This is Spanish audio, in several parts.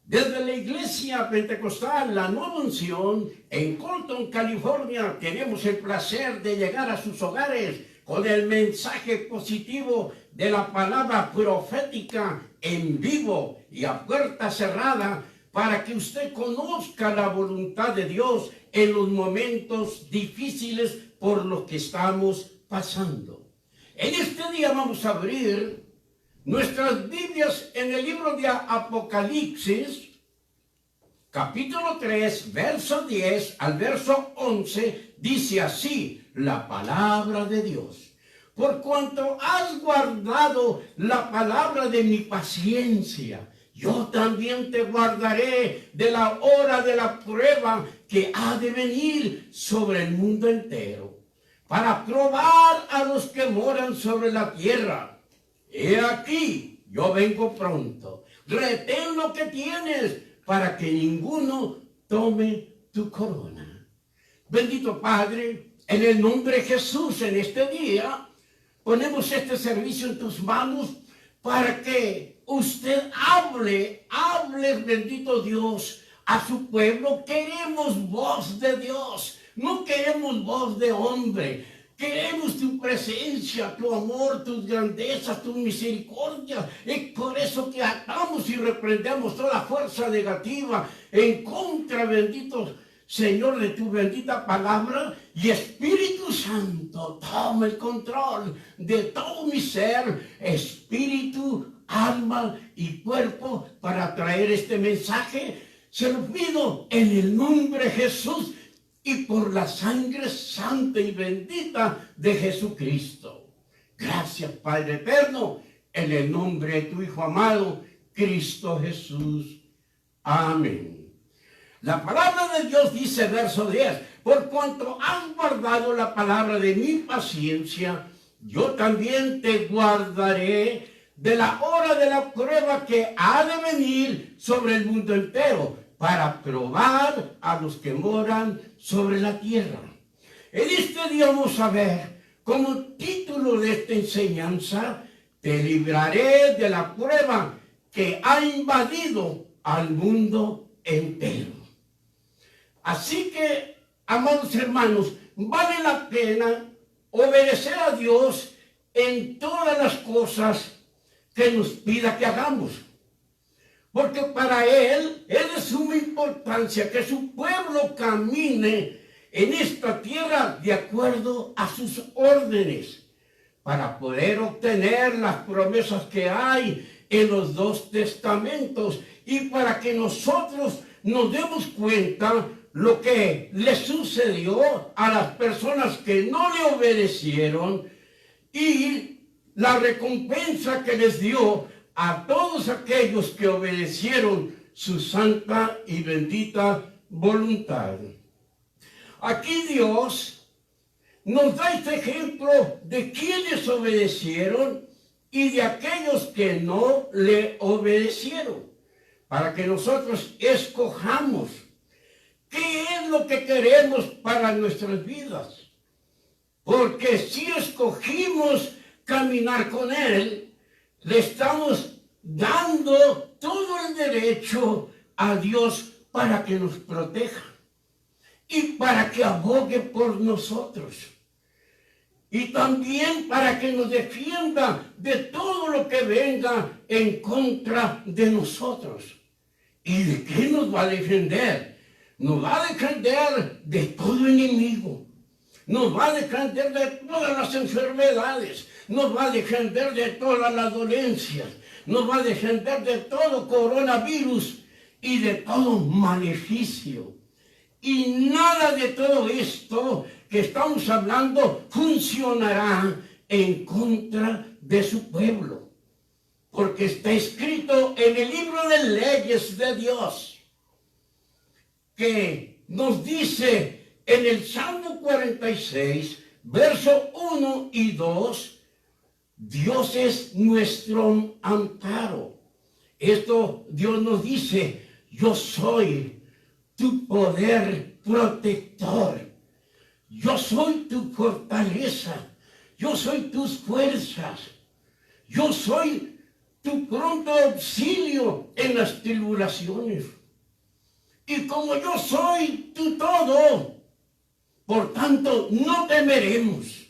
Desde la iglesia pentecostal La Nueva Unción en Colton, California, tenemos el placer de llegar a sus hogares con el mensaje positivo de la palabra profética en vivo y a puerta cerrada para que usted conozca la voluntad de Dios en los momentos difíciles por los que estamos pasando. En este día vamos a abrir nuestras Biblias en el libro de Apocalipsis, capítulo 3, verso 10 al verso 11, dice así la palabra de Dios. Por cuanto has guardado la palabra de mi paciencia, yo también te guardaré de la hora de la prueba que ha de venir sobre el mundo entero, para probar a los que moran sobre la tierra. He aquí, yo vengo pronto. Retén lo que tienes para que ninguno tome tu corona. Bendito Padre, en el nombre de Jesús, en este día, ponemos este servicio en tus manos para que usted hable, bendito Dios, a su pueblo. Queremos voz de Dios, no queremos voz de hombre. Queremos tu presencia, tu amor, tus grandezas, tu misericordia. Es por eso que atamos y reprendemos toda fuerza negativa en contra, bendito Señor, de tu bendita palabra. Y Espíritu Santo, toma el control de todo mi ser, espíritu, alma y cuerpo, para traer este mensaje. Se lo pido en el nombre de Jesús y por la sangre santa y bendita de Jesucristo. Gracias, Padre eterno, en el nombre de tu Hijo amado, Cristo Jesús. Amén. La palabra de Dios dice, verso 10, por cuanto has guardado la palabra de mi paciencia, yo también te guardaré de la hora de la prueba que ha de venir sobre el mundo entero, para probar a los que moran sobre la tierra. En este día vamos a ver, como título de esta enseñanza, te libraré de la prueba que ha invadido al mundo entero. Así que, amados hermanos, vale la pena obedecer a Dios en todas las cosas que nos pida que hagamos. Porque para Él es de suma importancia que su pueblo camine en esta tierra de acuerdo a sus órdenes, para poder obtener las promesas que hay en los dos testamentos y para que nosotros nos demos cuenta lo que le sucedió a las personas que no le obedecieron y la recompensa que les dio a todos aquellos que obedecieron su santa y bendita voluntad. Aquí Dios nos da este ejemplo de quienes obedecieron y de aquellos que no le obedecieron, para que nosotros escojamos qué es lo que queremos para nuestras vidas. Porque si escogimos caminar con Él, le estamos dando todo el derecho a Dios para que nos proteja y para que abogue por nosotros. Y también para que nos defienda de todo lo que venga en contra de nosotros. ¿Y de qué nos va a defender? Nos va a defender de todo enemigo. Nos va a defender de todas las enfermedades. Nos va a defender de todas las dolencias. Nos va a defender de todo coronavirus y de todo maleficio. Y nada de todo esto que estamos hablando funcionará en contra de su pueblo. Porque está escrito en el libro de leyes de Dios, que nos dice en el Salmo 46, verso 1 y 2, Dios es nuestro amparo. Esto Dios nos dice, yo soy tu poder protector. Yo soy tu fortaleza. Yo soy tus fuerzas. Yo soy tu pronto auxilio en las tribulaciones. Y como yo soy tu todo, por tanto no temeremos,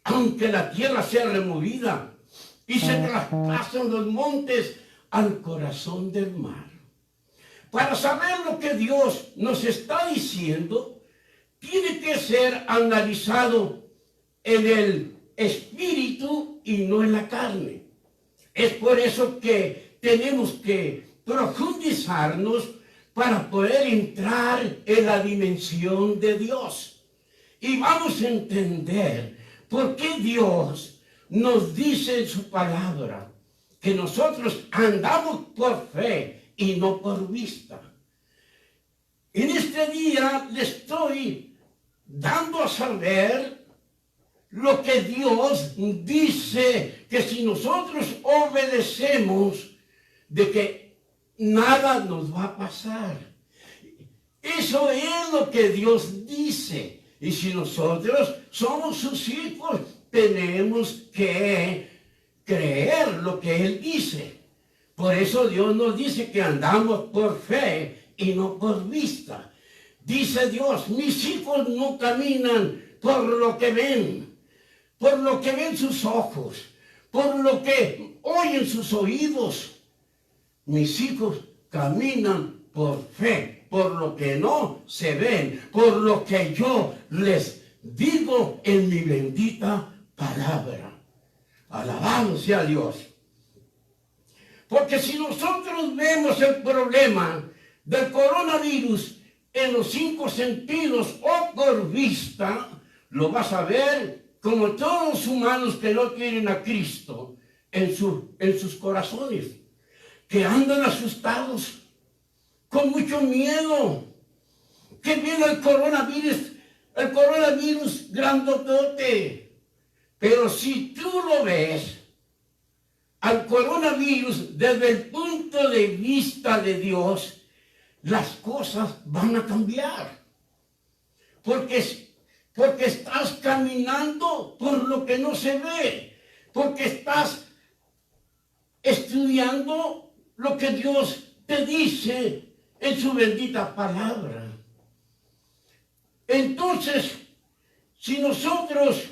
aunque la tierra sea removida y se traspasen los montes al corazón del mar. Para saber lo que Dios nos está diciendo, tiene que ser analizado en el espíritu y no en la carne. Es por eso que tenemos que profundizarnos para poder entrar en la dimensión de Dios. Y vamos a entender por qué Dios nos dice en su palabra que nosotros andamos por fe y no por vista. En este día le estoy dando a saber lo que Dios dice, que si nosotros obedecemos, de que nada nos va a pasar. Eso es lo que Dios dice. Y si nosotros somos sus hijos, tenemos que creer lo que Él dice. Por eso Dios nos dice que andamos por fe y no por vista. Dice Dios, mis hijos no caminan por lo que ven sus ojos, por lo que oyen sus oídos. Mis hijos caminan por fe, por lo que no se ven, por lo que yo les digo en mi bendita palabra. Alabado sea Dios. Porque si nosotros vemos el problema del coronavirus en los 5 sentidos o por vista, lo vas a ver como todos los humanos que no tienen a Cristo en sus corazones, que andan asustados, con mucho miedo, que viene el coronavirus grandotote. Pero si tú lo ves, al coronavirus desde el punto de vista de Dios, las cosas van a cambiar. Porque estás caminando por lo que no se ve, porque estás estudiando lo que Dios te dice en su bendita palabra. Entonces, si nosotros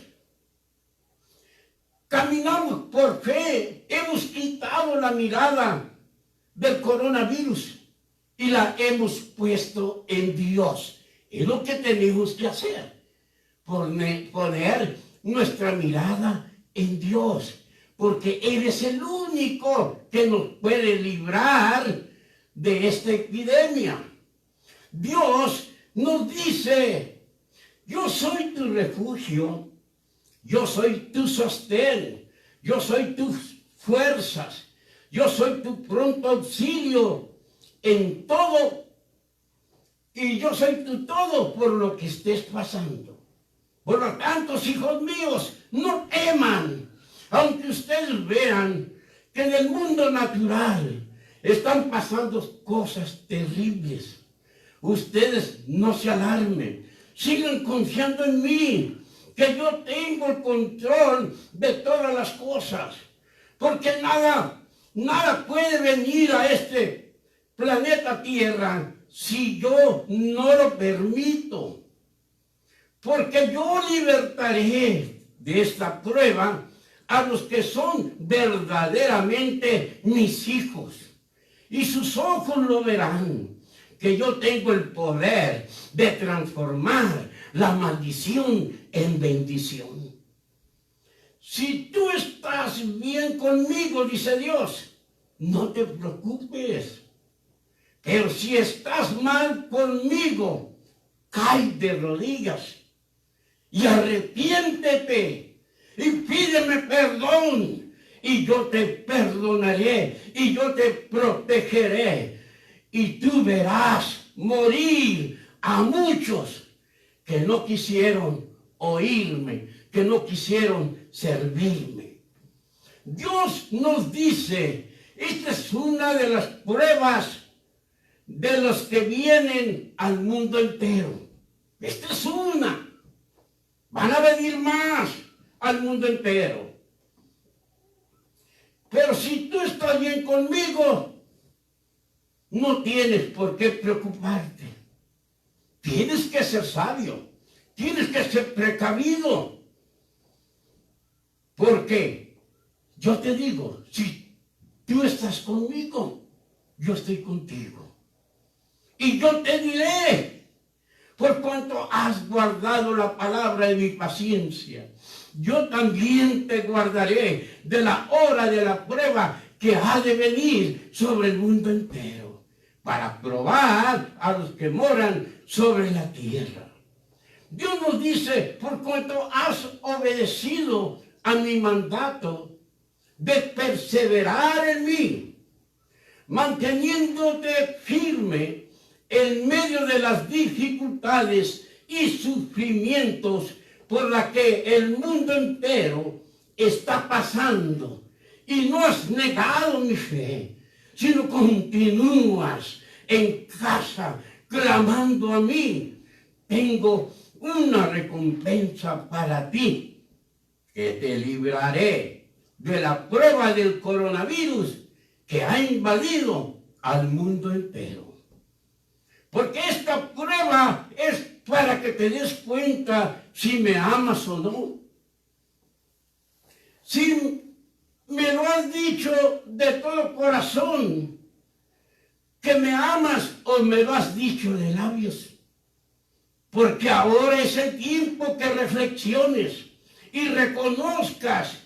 caminamos por fe, hemos quitado la mirada del coronavirus y la hemos puesto en Dios. Es lo que tenemos que hacer, poner nuestra mirada en Dios, porque Él es el único que nos puede librar de esta epidemia. Dios nos dice, yo soy tu refugio, yo soy tu sostén, yo soy tus fuerzas, yo soy tu pronto auxilio en todo, y yo soy tu todo por lo que estés pasando. Por lo tanto, hijos míos, no teman, aunque ustedes vean que en el mundo natural están pasando cosas terribles. Ustedes no se alarmen, sigan confiando en mí, que yo tengo el control de todas las cosas, porque nada puede venir a este planeta Tierra si yo no lo permito, porque yo libertaré de esta prueba a los que son verdaderamente mis hijos, y sus ojos lo verán, que yo tengo el poder de transformar la maldición en bendición. Si tú estás bien conmigo, dice Dios, no te preocupes. Pero si estás mal conmigo, cae de rodillas y arrepiéntete y pídeme perdón, y yo te perdonaré y yo te protegeré, y tú verás morir a muchos que no quisieron oírme, que no quisieron servirme. Dios nos dice, esta es una de las pruebas de los que vienen al mundo entero. Esta es una. Van a venir más al mundo entero. Pero si tú estás bien conmigo, no tienes por qué preocuparte. Tienes que ser sabio, tienes que ser precavido. Porque yo te digo, si tú estás conmigo, yo estoy contigo. Y yo te diré, por cuanto has guardado la palabra de mi paciencia, yo también te guardaré de la hora de la prueba que ha de venir sobre el mundo entero, para probar a los que moran sobre la tierra. Dios nos dice, por cuanto has obedecido a mi mandato de perseverar en mí, manteniéndote firme en medio de las dificultades y sufrimientos por la que el mundo entero está pasando, y no has negado mi fe, sino continúas en casa clamando a mí, tengo una recompensa para ti, que te libraré de la prueba del coronavirus que ha invadido al mundo entero. Porque esta prueba es para que te des cuenta si me amas o no. Si me lo has dicho de todo corazón, que me amas, o me lo has dicho de labios. Porque ahora es el tiempo que reflexiones y reconozcas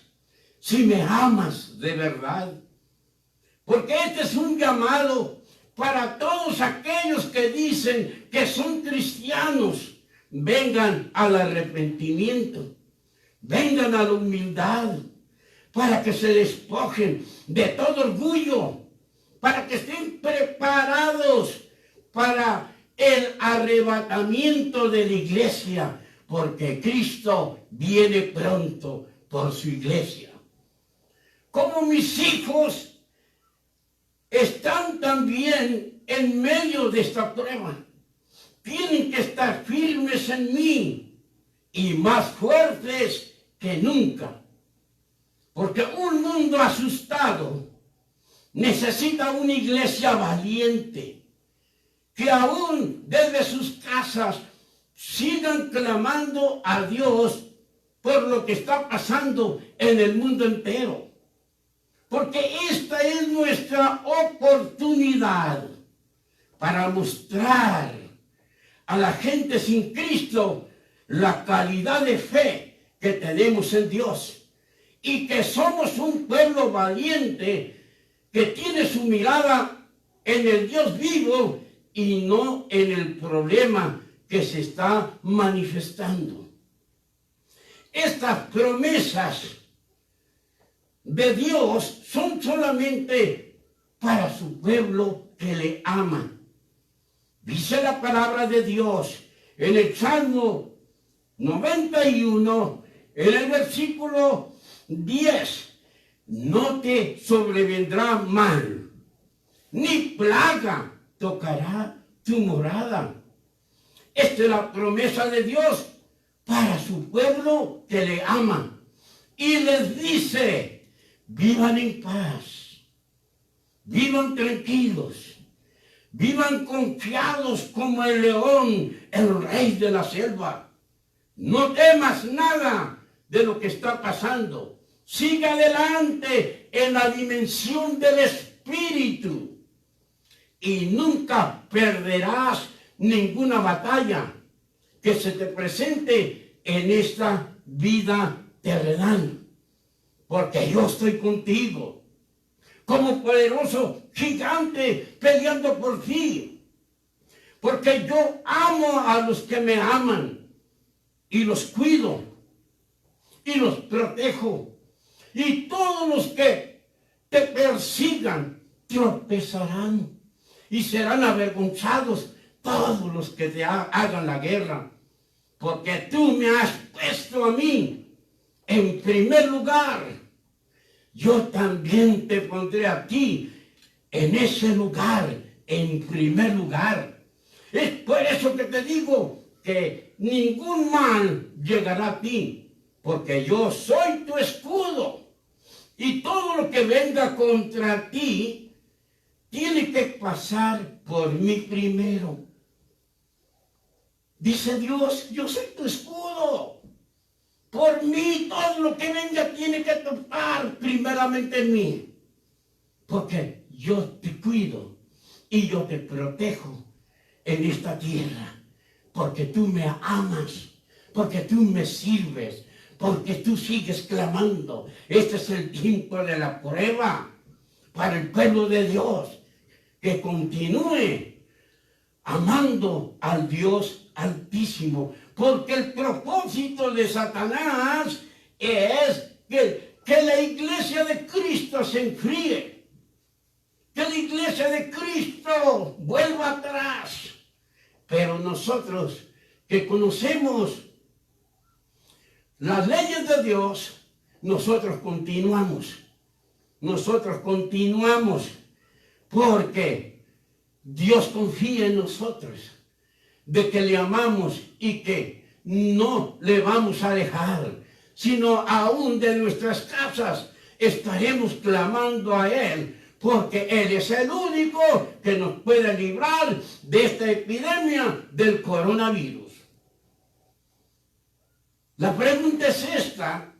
si me amas de verdad. Porque este es un llamado para todos aquellos que dicen que son cristianos. Vengan al arrepentimiento, vengan a la humildad, para que se despojen de todo orgullo, para que estén preparados para el arrebatamiento de la iglesia, porque Cristo viene pronto por su iglesia. Como mis hijos están también en medio de esta prueba, tienen que estar firmes en mí y más fuertes que nunca. Porque un mundo asustado necesita una iglesia valiente, que aún desde sus casas sigan clamando a Dios por lo que está pasando en el mundo entero. Porque esta es nuestra oportunidad para mostrar a la gente sin Cristo la calidad de fe que tenemos en Dios. Y que somos un pueblo valiente que tiene su mirada en el Dios vivo y no en el problema que se está manifestando. Estas promesas de Dios son solamente para su pueblo que le ama. Dice la palabra de Dios en el Salmo 91, en el versículo 10, no te sobrevendrá mal, ni plaga tocará tu morada. Esta es la promesa de Dios para su pueblo que le ama. Y les dice, vivan en paz, vivan tranquilos, vivan confiados como el león, el rey de la selva. No temas nada de lo que está pasando. Sigue adelante en la dimensión del Espíritu y nunca perderás ninguna batalla que se te presente en esta vida terrenal. Porque yo estoy contigo como poderoso gigante peleando por ti. Porque yo amo a los que me aman y los cuido y los protejo. Y todos los que te persigan tropezarán y serán avergonzados todos los que te hagan la guerra. Porque tú me has puesto a mí en primer lugar. Yo también te pondré a ti en ese lugar, en primer lugar. Es por eso que te digo que ningún mal llegará a ti. Porque yo soy tu escudo Y todo lo que venga contra ti tiene que pasar por mí primero. Dice Dios, yo soy tu escudo. Por mí todo lo que venga tiene que topar primeramente en mí. Porque yo te cuido y yo te protejo en esta tierra. Porque tú me amas, porque tú me sirves, porque tú sigues clamando. Este es el tiempo de la prueba para el pueblo de Dios, que continúe amando al Dios Altísimo, porque el propósito de Satanás es que la iglesia de Cristo se enfríe, que la iglesia de Cristo vuelva atrás. Pero nosotros que conocemos las leyes de Dios, nosotros continuamos, porque Dios confía en nosotros, de que le amamos y que no le vamos a dejar, sino aún de nuestras casas estaremos clamando a Él, porque Él es el único que nos puede librar de esta epidemia del coronavirus. La pregunta es esta: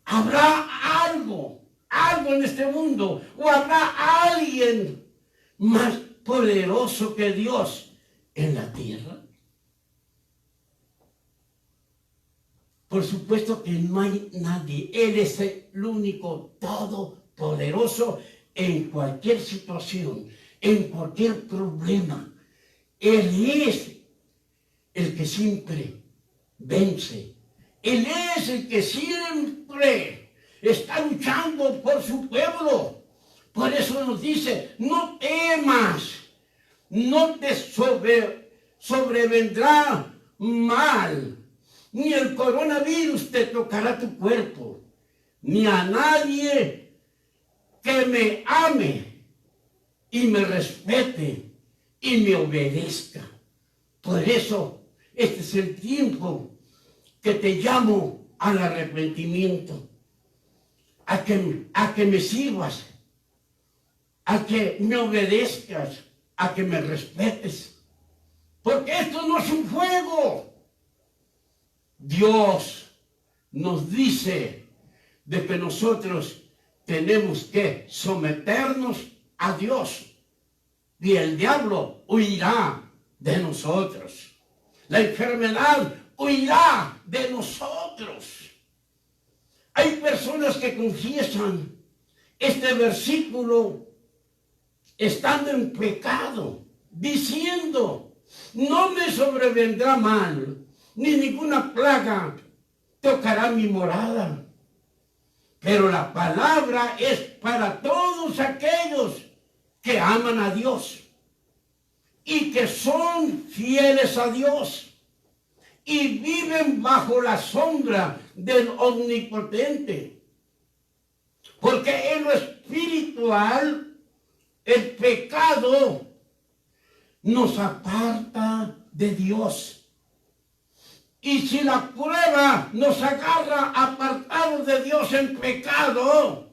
¿habrá algo en este mundo, o habrá alguien más poderoso que Dios en la tierra? Por supuesto que no hay nadie. Él es el único todopoderoso en cualquier situación, en cualquier problema. Él es el que siempre vence. Él es el que siempre está luchando por su pueblo. Por eso nos dice, no temas, no te sobrevendrá mal, ni el coronavirus te tocará tu cuerpo, ni a nadie que me ame y me respete y me obedezca. Por eso, este es el tiempo que te llamo al arrepentimiento, a que me sirvas, a que me obedezcas, a que me respetes. Porque esto no es un juego. Dios nos dice de que nosotros tenemos que someternos a Dios, y el diablo huirá de nosotros. La enfermedad huirá de nosotros. Hay personas que confiesan este versículo estando en pecado, diciendo, no me sobrevendrá mal, ni ninguna plaga tocará mi morada. Pero la palabra es para todos aquellos que aman a Dios y que son fieles a Dios y viven bajo la sombra del Omnipotente. Porque en lo espiritual, el pecado nos aparta de Dios. Y si la prueba nos agarra apartados de Dios en pecado,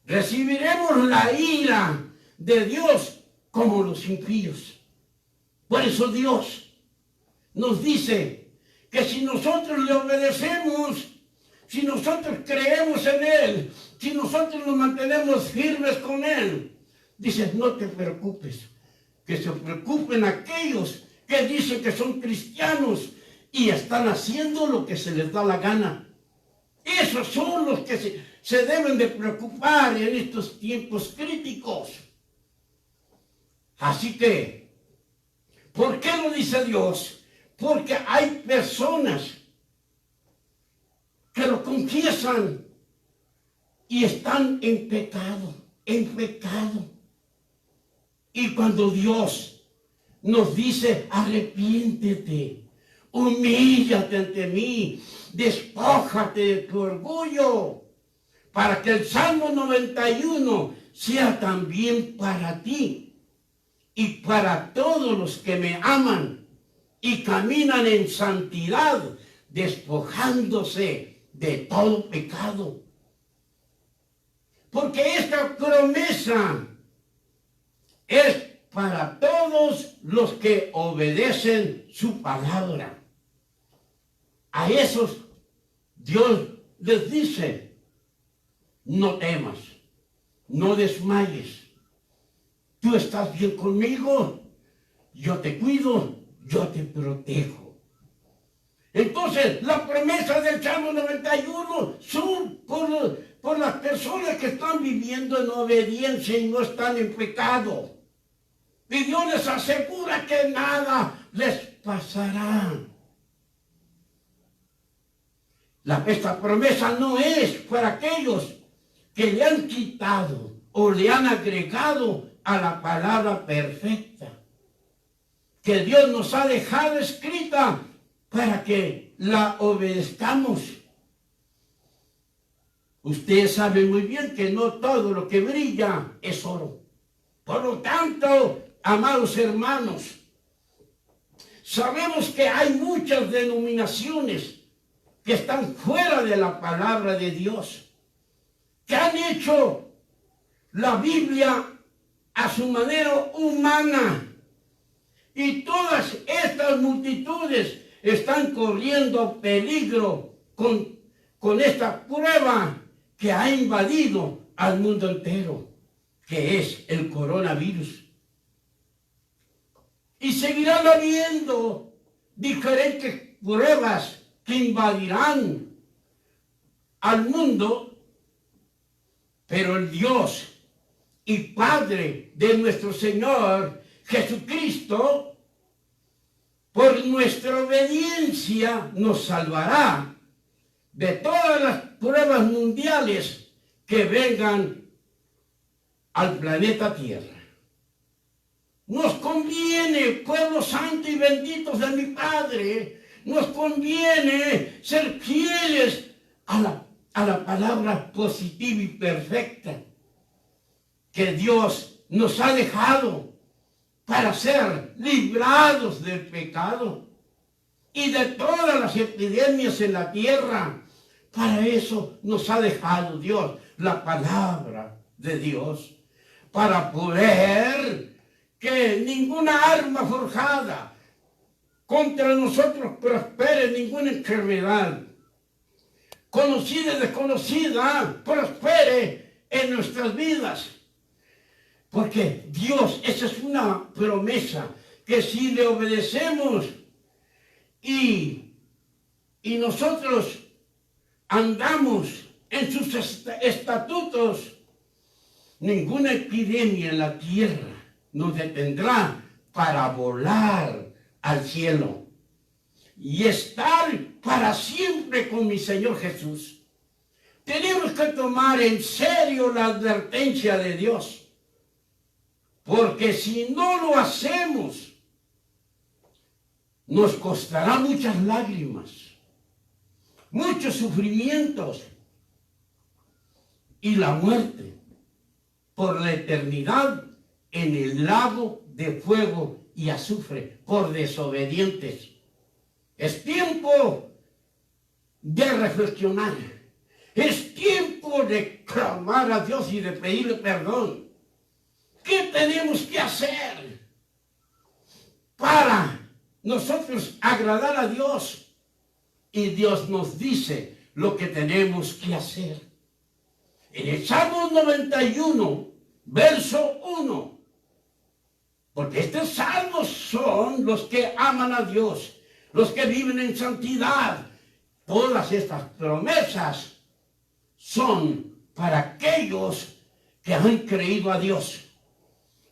recibiremos la ira de Dios como los impíos. Por eso Dios nos dice que si nosotros le obedecemos, si nosotros creemos en Él, si nosotros nos mantenemos firmes con Él, dice, no te preocupes, que se preocupen aquellos que dicen que son cristianos y están haciendo lo que se les da la gana. Esos son los que se deben de preocupar en estos tiempos críticos. Así que, ¿por qué lo dice Dios? Porque hay personas que lo confiesan y están en pecado, Y cuando Dios nos dice, arrepiéntete, humíllate ante mí, despójate de tu orgullo, para que el Salmo 91 sea también para ti y para todos los que me aman y caminan en santidad, despojándose de todo pecado. Porque esta promesa es para todos los que obedecen su palabra. A esos Dios les dice: no temas, no desmayes. Tú estás bien conmigo, yo te cuido, yo te protejo. Entonces, la promesa del Salmo 91 son por las personas que están viviendo en obediencia y no están en pecado. Y Dios les asegura que nada les pasará. Esta promesa no es para aquellos que le han quitado o le han agregado a la palabra perfecta que Dios nos ha dejado escrita para que la obedezcamos. Usted sabe muy bien que no todo lo que brilla es oro. Por lo tanto, amados hermanos, sabemos que hay muchas denominaciones que están fuera de la palabra de Dios, que han hecho la Biblia a su manera humana. Y todas estas multitudes están corriendo peligro con esta prueba que ha invadido al mundo entero, que es el coronavirus. Y seguirán habiendo diferentes pruebas que invadirán al mundo, pero el Dios y Padre de nuestro Señor Jesucristo, por nuestra obediencia, nos salvará de todas las pruebas mundiales que vengan al planeta Tierra. Nos conviene, pueblo santo y benditos de mi Padre, nos conviene ser fieles a la palabra positiva y perfecta que Dios nos ha dejado para ser librados del pecado y de todas las epidemias en la tierra. Para eso nos ha dejado Dios la palabra de Dios, para poder que ninguna arma forjada contra nosotros prospere, ninguna enfermedad, conocida y desconocida, prospere en nuestras vidas. Porque Dios, esa es una promesa, que si le obedecemos y nosotros andamos en sus estatutos, ninguna epidemia en la tierra nos detendrá para volar al cielo y estar para siempre con mi Señor Jesús. Tenemos que tomar en serio la advertencia de Dios, porque si no lo hacemos, nos costará muchas lágrimas, muchos sufrimientos y la muerte por la eternidad en el lago de fuego y azufre por desobedientes. Es tiempo de reflexionar. Es tiempo de clamar a Dios y de pedirle perdón. ¿Qué tenemos que hacer para nosotros agradar a Dios? Y Dios nos dice lo que tenemos que hacer. En el Salmo 91, verso 1, porque estos salmos son los que aman a Dios, los que viven en santidad. Todas estas promesas son para aquellos que han creído a Dios.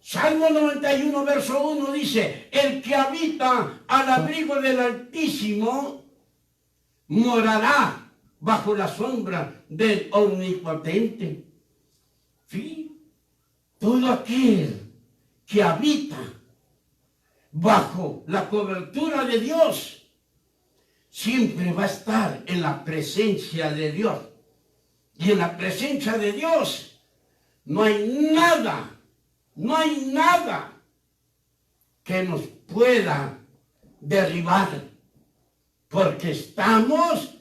Salmo 91, verso 1 dice: el que habita al abrigo del Altísimo morará bajo la sombra del Omnipotente. ¿Sí? Todo aquel que habita bajo la cobertura de Dios siempre va a estar en la presencia de Dios. Y en la presencia de Dios no hay nada que nos pueda derribar, porque estamos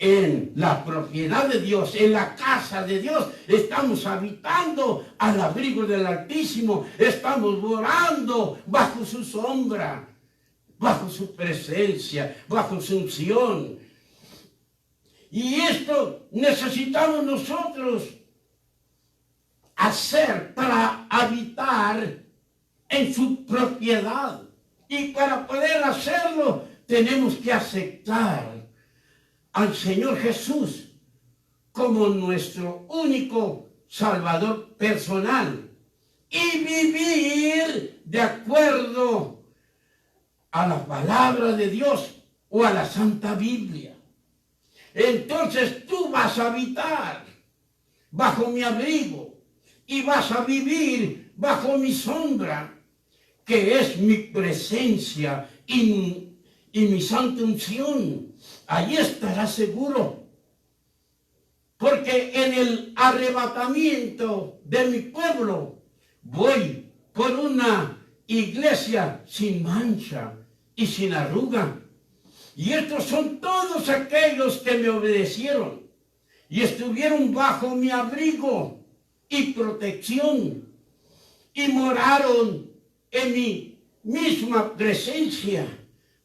en la propiedad de Dios, en la casa de Dios, estamos habitando al abrigo del Altísimo, estamos morando bajo su sombra, bajo su presencia, bajo su unción. Y esto necesitamos nosotros hacer para habitar en su propiedad. Y para poder hacerlo, tenemos que aceptar al Señor Jesús como nuestro único Salvador personal y vivir de acuerdo a la palabra de Dios o a la Santa Biblia. Entonces tú vas a habitar bajo mi abrigo y vas a vivir bajo mi sombra, que es mi presencia y mi santa unción. Allí estarás seguro, porque en el arrebatamiento de mi pueblo voy por una iglesia sin mancha y sin arruga. Y estos son todos aquellos que me obedecieron y estuvieron bajo mi abrigo y protección y moraron en mi misma presencia,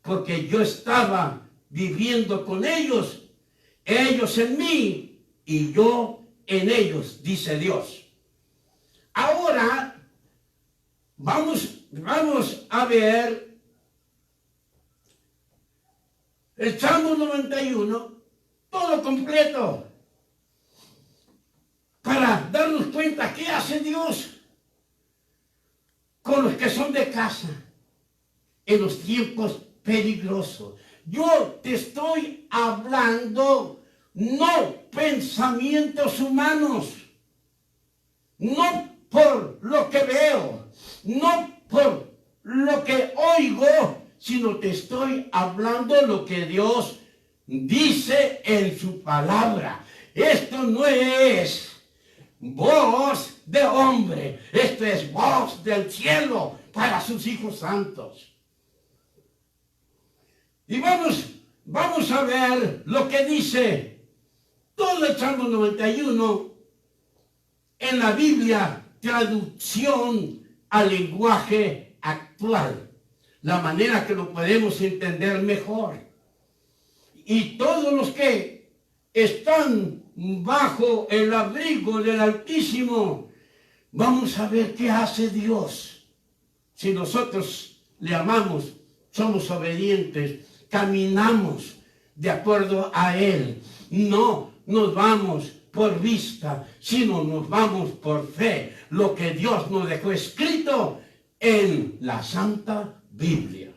porque yo estaba viviendo con ellos en mí y yo en ellos, dice Dios. Ahora vamos a ver el Salmo 91, todo completo, para darnos cuenta qué hace Dios con los que son de casa en los tiempos peligrosos. Yo te estoy hablando no pensamientos humanos, no por lo que veo, no por lo que oigo, sino te estoy hablando lo que Dios dice en su palabra. Esto no es voz de hombre, esto es voz del cielo para sus hijos santos. Y vamos a ver lo que dice todo el Salmo 91 en la Biblia, traducción al lenguaje actual, la manera que lo podemos entender mejor. Y todos los que están bajo el abrigo del Altísimo, vamos a ver qué hace Dios. Si nosotros le amamos, somos obedientes, caminamos de acuerdo a Él. No nos vamos por vista, sino nos vamos por fe. Lo que Dios nos dejó escrito en la Santa Biblia.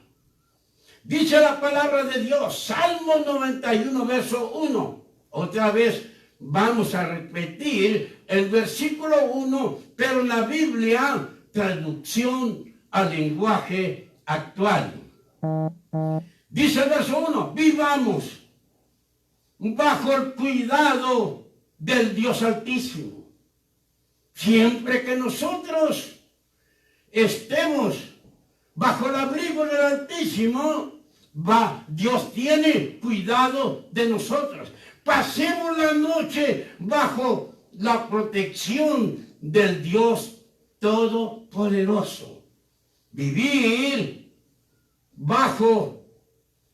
Dice la palabra de Dios, Salmo 91, verso 1. Otra vez vamos a repetir el versículo 1, pero en la Biblia, traducción al lenguaje actual. Dice el verso 1, vivamos bajo el cuidado del Dios Altísimo. Siempre que nosotros estemos bajo el abrigo del Altísimo, Dios tiene cuidado de nosotros. Pasemos la noche bajo la protección del Dios Todopoderoso. Vivir bajo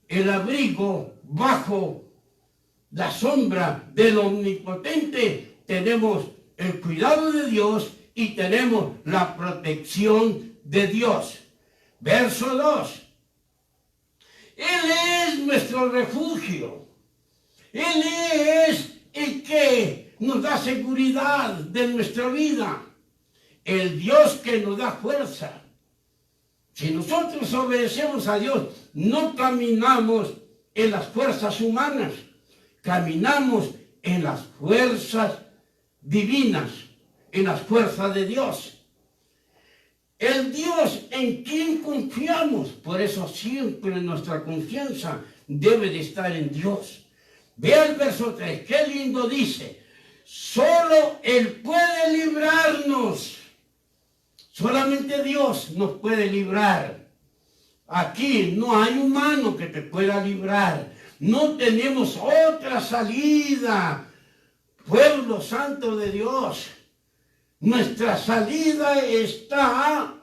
el abrigo, bajo la sombra del Omnipotente, tenemos el cuidado de Dios y tenemos la protección de Dios. Verso 2. Él es nuestro refugio. Él es el que nos da seguridad de nuestra vida. El Dios que nos da fuerza. Si nosotros obedecemos a Dios, no caminamos en las fuerzas humanas, caminamos en las fuerzas divinas, en las fuerzas de Dios. El Dios en quien confiamos, por eso siempre nuestra confianza debe de estar en Dios. Vea el verso 3, qué lindo dice, solo Él puede librarnos. Solamente Dios nos puede librar. Aquí no hay humano que te pueda librar. No tenemos otra salida, pueblo santo de Dios. Nuestra salida está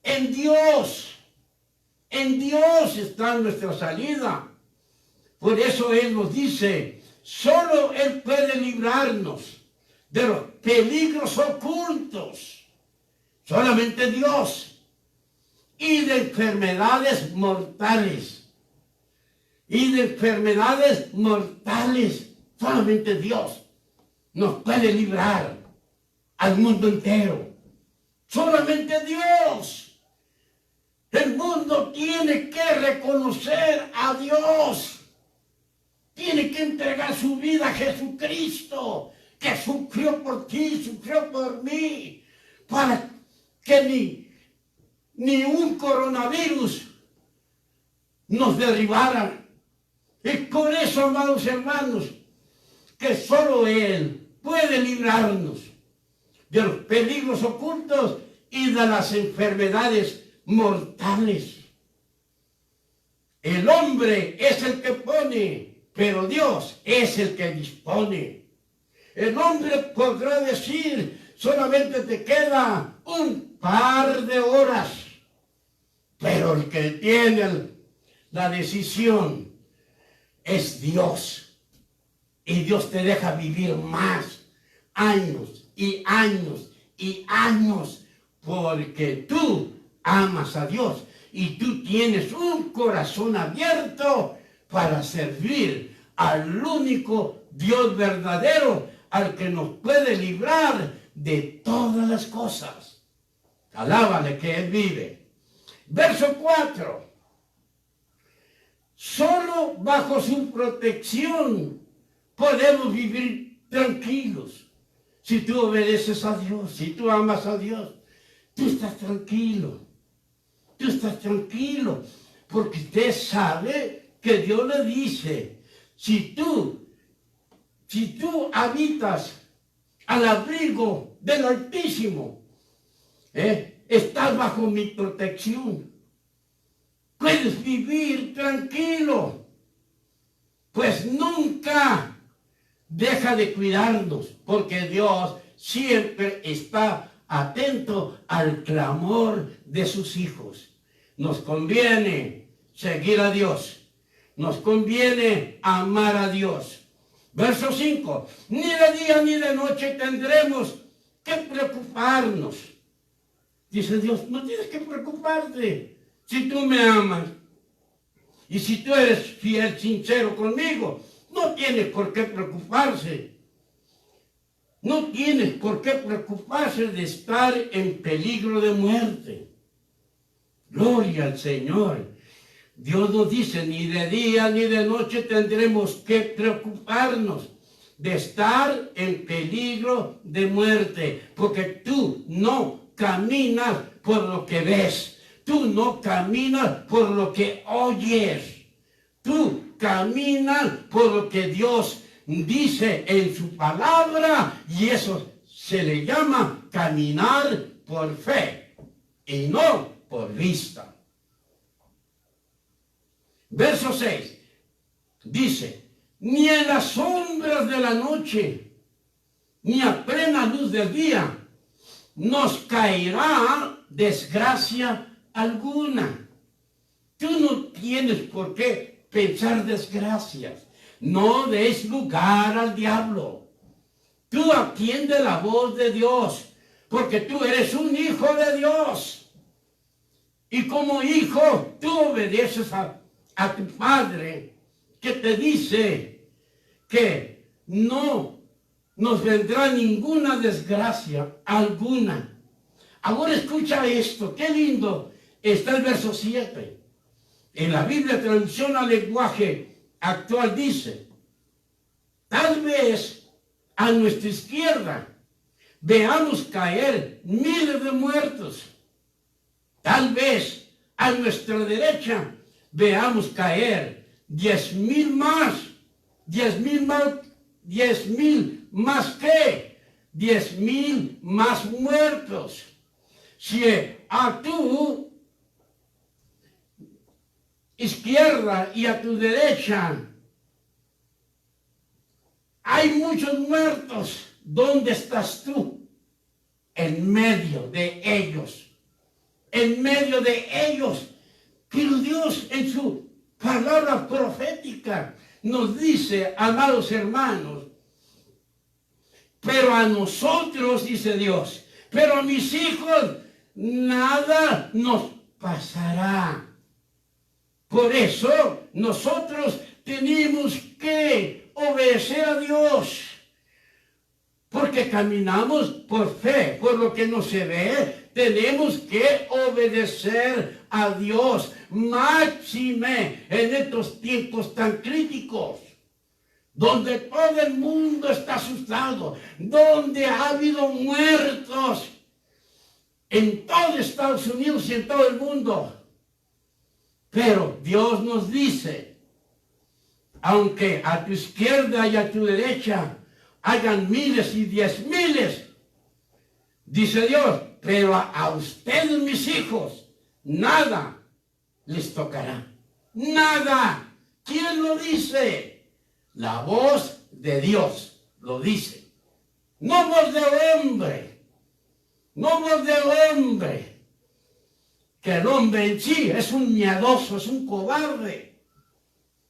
en Dios. En Dios está nuestra salida. Por eso Él nos dice, solo Él puede librarnos de los peligros ocultos. Solamente Dios. Y de enfermedades mortales. Y de enfermedades mortales. Solamente Dios nos puede librar al mundo entero. Solamente Dios. El mundo tiene que reconocer a Dios. Tiene que entregar su vida a Jesucristo, que sufrió por ti, sufrió por mí, para que ni un coronavirus nos derribara. Y por eso, amados hermanos, que solo Él puede librarnos de los peligros ocultos y de las enfermedades mortales. El hombre es el que pone, pero Dios es el que dispone. El hombre podrá decir, solamente te queda un par de horas, pero el que tiene la decisión es Dios. Y Dios te deja vivir más años y años y años, porque tú amas a Dios y tú tienes un corazón abierto para servir al único Dios verdadero, al que nos puede librar de todas las cosas. Alábale que Él vive. Verso 4. Solo bajo su protección podemos vivir tranquilos. Si tú obedeces a Dios, si tú amas a Dios, tú estás tranquilo. Tú estás tranquilo, porque usted sabe que Dios le dice, si tú habitas al abrigo del Altísimo, estás bajo mi protección, puedes vivir tranquilo, pues nunca deja de cuidarnos, porque Dios siempre está atento al clamor de sus hijos. Nos conviene seguir a Dios. Nos conviene amar a Dios. Verso 5. Ni de día ni de noche tendremos que preocuparnos. Dice Dios, no tienes que preocuparte si tú me amas. Y si tú eres fiel, sincero conmigo, no tienes por qué preocuparse. No tienes por qué preocuparse de estar en peligro de muerte. Gloria al Señor. Dios nos dice, ni de día ni de noche tendremos que preocuparnos de estar en peligro de muerte, porque tú no caminas por lo que ves, tú no caminas por lo que oyes, tú caminas por lo que Dios dice en su palabra, y eso se le llama caminar por fe y no por vista. Verso 6 dice, ni en las sombras de la noche, ni a plena luz del día, nos caerá desgracia alguna. Tú no tienes por qué pensar desgracias. No des lugar al diablo. Tú atiende la voz de Dios, porque tú eres un hijo de Dios. Y como hijo, tú obedeces a tu padre, que te dice que no nos vendrá ninguna desgracia alguna. Ahora escucha esto, qué lindo está el verso 7. En la Biblia, traducción al lenguaje actual, dice, tal vez a nuestra izquierda veamos caer miles de muertos. Tal vez a nuestra derecha veamos caer 10,000 más. 10,000 más. 10,000 más que 10,000 más muertos. Si a tu izquierda y a tu derecha Hay muchos muertos. ¿Dónde estás tú? En medio de ellos. En medio de ellos. Pero Dios en su palabra profética nos dice, amados hermanos, pero a nosotros, dice Dios, pero a mis hijos, nada nos pasará. Por eso nosotros tenemos que obedecer a Dios. Porque caminamos por fe, por lo que no se ve, tenemos que obedecer a Dios, máxime en estos tiempos tan críticos, donde todo el mundo está asustado, donde ha habido muertos en todo Estados Unidos y en todo el mundo. Pero Dios nos dice, aunque a tu izquierda y a tu derecha hayan miles y 10,000, dice Dios, pero a ustedes, mis hijos, nada les tocará. Nada. ¿Quién lo dice? La voz de Dios lo dice. No voz de hombre. No voz de hombre. Que el hombre en sí es un miedoso, es un cobarde.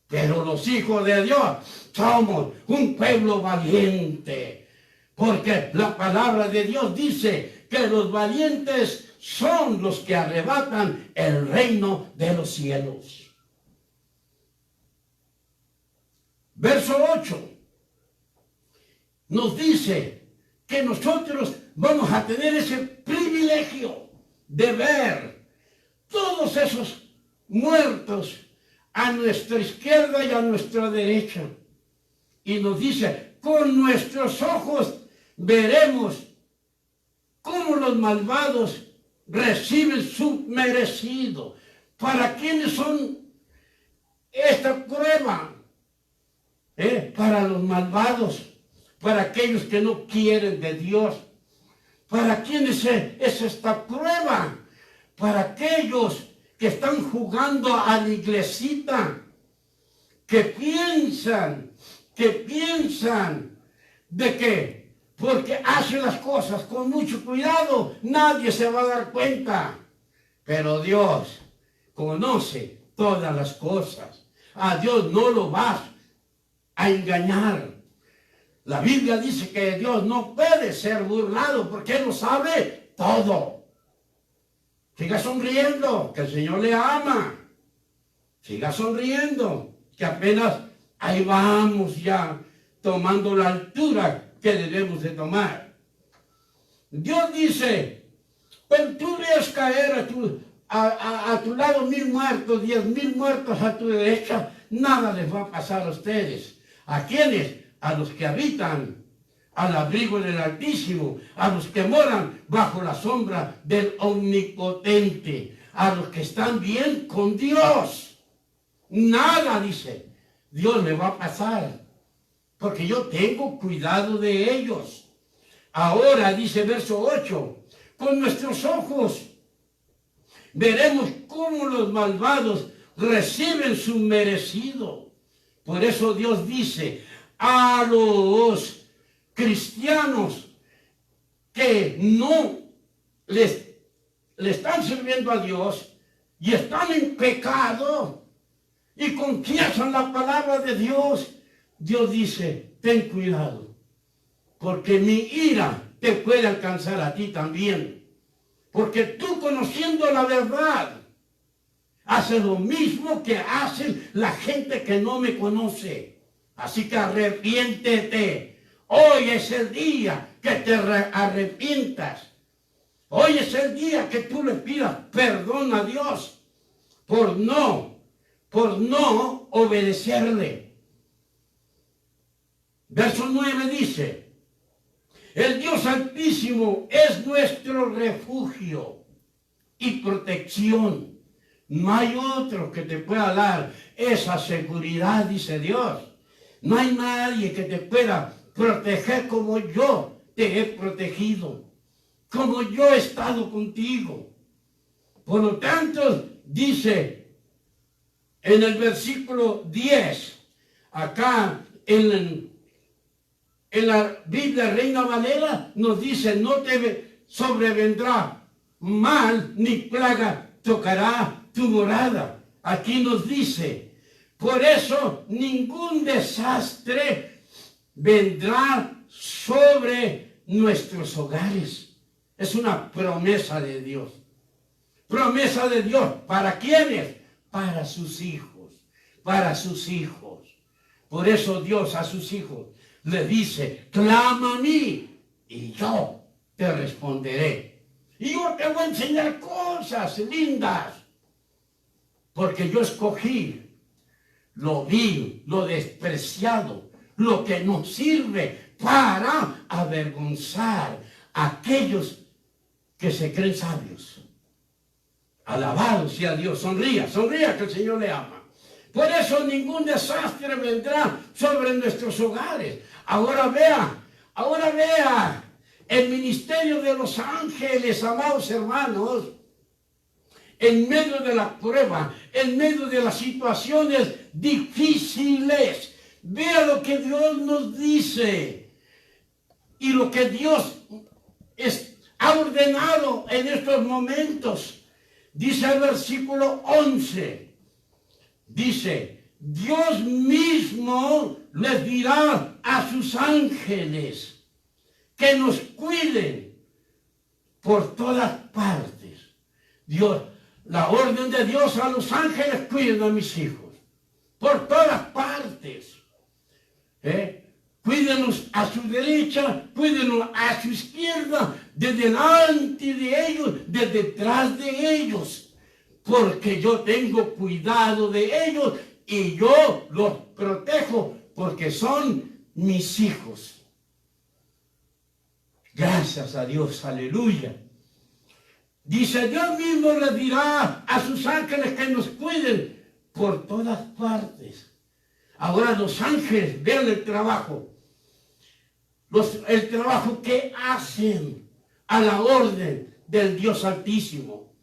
Pero los hijos de Dios somos un pueblo valiente. Porque la palabra de Dios dice que los valientes son los que arrebatan el reino de los cielos. Verso 8 nos dice que nosotros vamos a tener ese privilegio de ver todos esos muertos a nuestra izquierda y a nuestra derecha. Y nos dice, con nuestros ojos veremos cómo los malvados reciben su merecido. ¿Para quiénes son esta prueba? Para los malvados, para aquellos que no quieren de Dios. ¿Para quiénes es esta prueba? Para aquellos que están jugando a la iglesita, que piensan de que porque hacen las cosas con mucho cuidado, nadie se va a dar cuenta. Pero Dios conoce todas las cosas. A Dios no lo vas a engañar. La Biblia dice que Dios no puede ser burlado porque Él lo sabe todo. Siga sonriendo, que el Señor le ama. Siga sonriendo, que apenas ahí vamos ya tomando la altura que debemos de tomar. Dios dice, cuando tú veas caer a tu lado 1,000 muertos, 10,000 muertos a tu derecha, nada les va a pasar a ustedes. ¿A quiénes? A los que habitan al abrigo del Altísimo, a los que moran bajo la sombra del Omnipotente, a los que están bien con Dios. Nada, dice, Dios le va a pasar, porque yo tengo cuidado de ellos. Ahora, dice verso 8, con nuestros ojos veremos cómo los malvados reciben su merecido. Por eso Dios dice, a los cristianos que no le están sirviendo a Dios y están en pecado y confiesan la palabra de Dios, Dios dice, ten cuidado, porque mi ira te puede alcanzar a ti también, porque tú, conociendo la verdad, haces lo mismo que hacen la gente que no me conoce. Así que arrepiéntete. Hoy es el día que te arrepientas. Hoy es el día que tú le pidas perdón a Dios por no obedecerle. Verso 9 dice, el Dios Altísimo es nuestro refugio y protección. No hay otro que te pueda dar esa seguridad, dice Dios. No hay nadie que te pueda proteger como yo te he protegido, como yo he estado contigo. Por lo tanto, dice en el versículo 10, acá en En la Biblia Reina Valera nos dice, no te sobrevendrá mal ni plaga tocará tu morada. Aquí nos dice, por eso ningún desastre vendrá sobre nuestros hogares. Es una promesa de Dios. Promesa de Dios. ¿Para quiénes? Para sus hijos. Para sus hijos. Por eso Dios a sus hijos le dice, clama a mí y yo te responderé. Y yo te voy a enseñar cosas lindas. Porque yo escogí lo vil, lo despreciado, lo que no sirve para avergonzar a aquellos que se creen sabios. Alabado sea Dios. Sonría, sonría que el Señor le ama. Por eso ningún desastre vendrá sobre nuestros hogares. Ahora vea el ministerio de los ángeles, amados hermanos, en medio de la prueba, en medio de las situaciones difíciles. Vea lo que Dios nos dice y lo que Dios ha ordenado en estos momentos. Dice el versículo 11, dice, Dios mismo les dirá a sus ángeles que nos cuiden por todas partes. Dios, la orden de Dios a los ángeles, cuiden a mis hijos por todas partes. Cuídenlos a su derecha, cuídenlos a su izquierda, de delante de ellos, de detrás de ellos, porque yo tengo cuidado de ellos y yo los protejo porque son mis hijos. Gracias a Dios, aleluya. Dice, Dios mismo le dirá a sus ángeles que nos cuiden por todas partes. Ahora los ángeles, vean el trabajo. El trabajo que hacen a la orden del Dios Altísimo.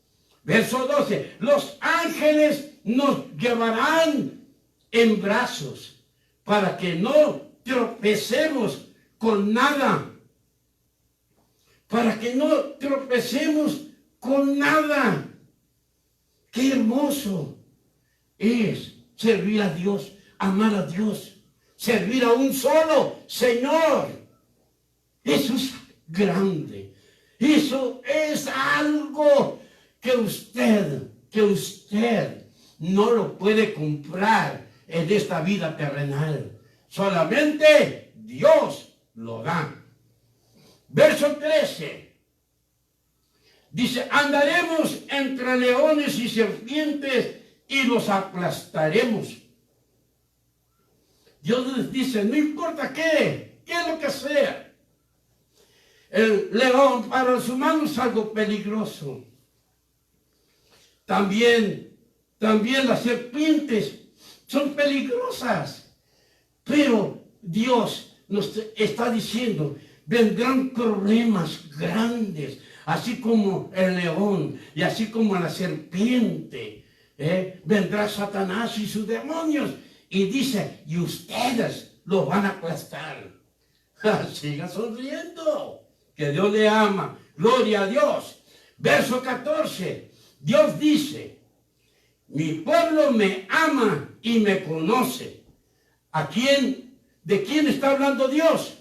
Verso 12. Los ángeles nos llevarán en brazos para que no tropecemos con nada. Para que no tropecemos con nada. Qué hermoso es servir a Dios, amar a Dios, servir a un solo Señor. Eso es grande. Eso es algo que usted no lo puede comprar en esta vida terrenal. Solamente Dios lo da. Verso 13. Dice, andaremos entre leones y serpientes y los aplastaremos. Dios les dice, no importa qué es lo que sea. El león para los humanos es algo peligroso. También las serpientes son peligrosas. Pero Dios nos está diciendo, vendrán problemas grandes, así como el león y así como la serpiente. Vendrá Satanás y sus demonios. Y dice, y ustedes los van a aplastar. Siga sonriendo, que Dios le ama. Gloria a Dios. Verso 14. Dios dice, mi pueblo me ama y me conoce. ¿De quién está hablando Dios?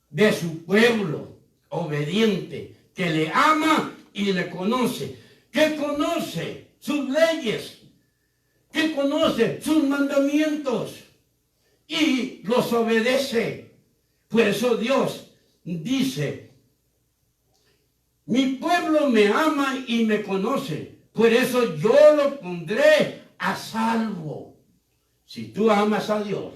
De su pueblo obediente, que le ama y le conoce. ¿Qué conoce? Sus leyes. Que conoce sus mandamientos y los obedece. Por eso Dios dice, mi pueblo me ama y me conoce, por eso yo lo pondré a salvo. Si tú amas a Dios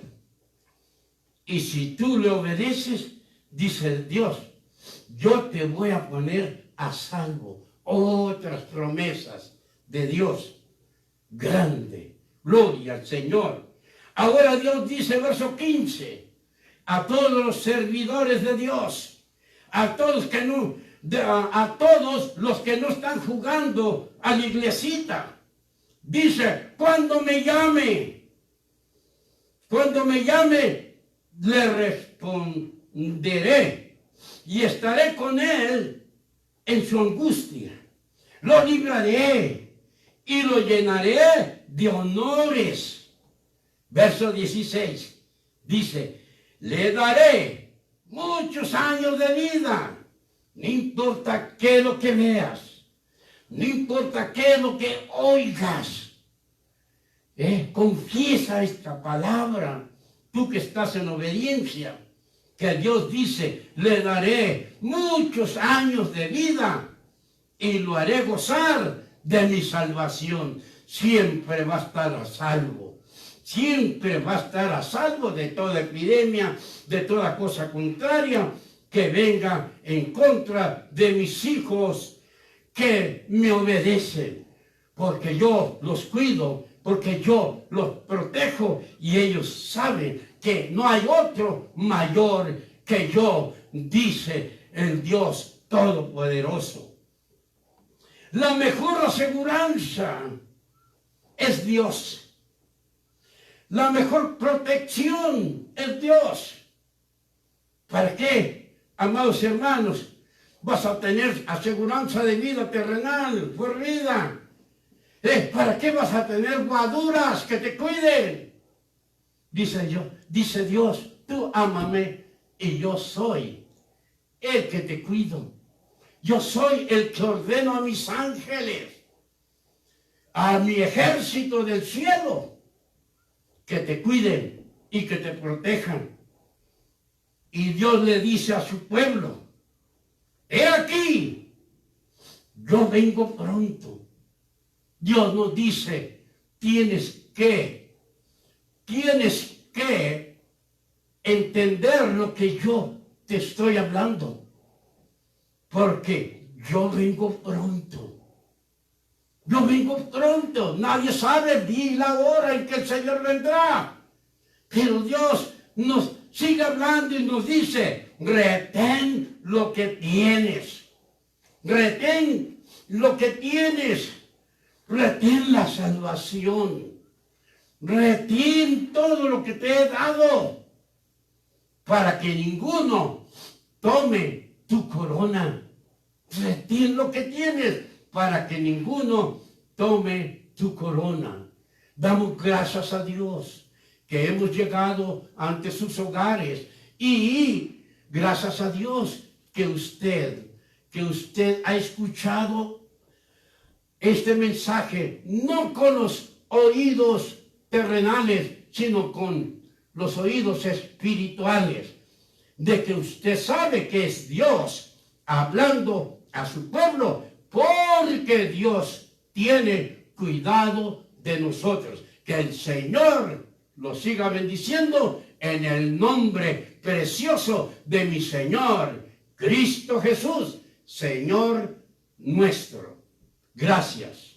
y si tú le obedeces, dice Dios, yo te voy a poner a salvo. Otras promesas de Dios. Grande, gloria al Señor. Ahora Dios dice, verso 15, a todos los servidores de Dios, a todos los que no están jugando a la iglesita, dice, cuando me llame, le responderé y estaré con él en su angustia. Lo libraré y lo llenaré de honores. Verso 16 dice, le daré muchos años de vida. No importa qué es lo que veas, no importa qué es lo que oigas. Confiesa esta palabra, tú que estás en obediencia, que Dios dice, le daré muchos años de vida y lo haré gozar de mi salvación. Siempre va a estar a salvo. Siempre va a estar a salvo de toda epidemia, de toda cosa contraria que venga en contra de mis hijos que me obedecen. Porque yo los cuido, porque yo los protejo y ellos saben que no hay otro mayor que yo, dice el Dios Todopoderoso. La mejor aseguranza es Dios. La mejor protección es Dios. ¿Para qué, amados hermanos, vas a tener aseguranza de vida terrenal, por vida? ¿Para qué vas a tener guaduras que te cuiden? Dice Dios, tú ámame y yo soy el que te cuido. Yo soy el que ordeno a mis ángeles, a mi ejército del cielo, que te cuiden y que te protejan. Y Dios le dice a su pueblo, he aquí, yo vengo pronto. Dios nos dice, tienes que entender lo que yo te estoy hablando, porque yo vengo pronto. Yo vengo pronto. Nadie sabe el día y la hora en que el Señor vendrá. Pero Dios nos sigue hablando y nos dice, retén lo que tienes. Retén lo que tienes. Retén la salvación. Retén todo lo que te he dado, para que ninguno tome tu corona. Retén lo que tienes, para que ninguno tome tu corona. Damos gracias a Dios que hemos llegado ante sus hogares, y gracias a Dios que usted ha escuchado este mensaje, no con los oídos terrenales, sino con los oídos espirituales, de que usted sabe que es Dios hablando a su pueblo, porque Dios tiene cuidado de nosotros. Que el Señor lo siga bendiciendo en el nombre precioso de mi Señor Cristo Jesús, Señor nuestro. Gracias.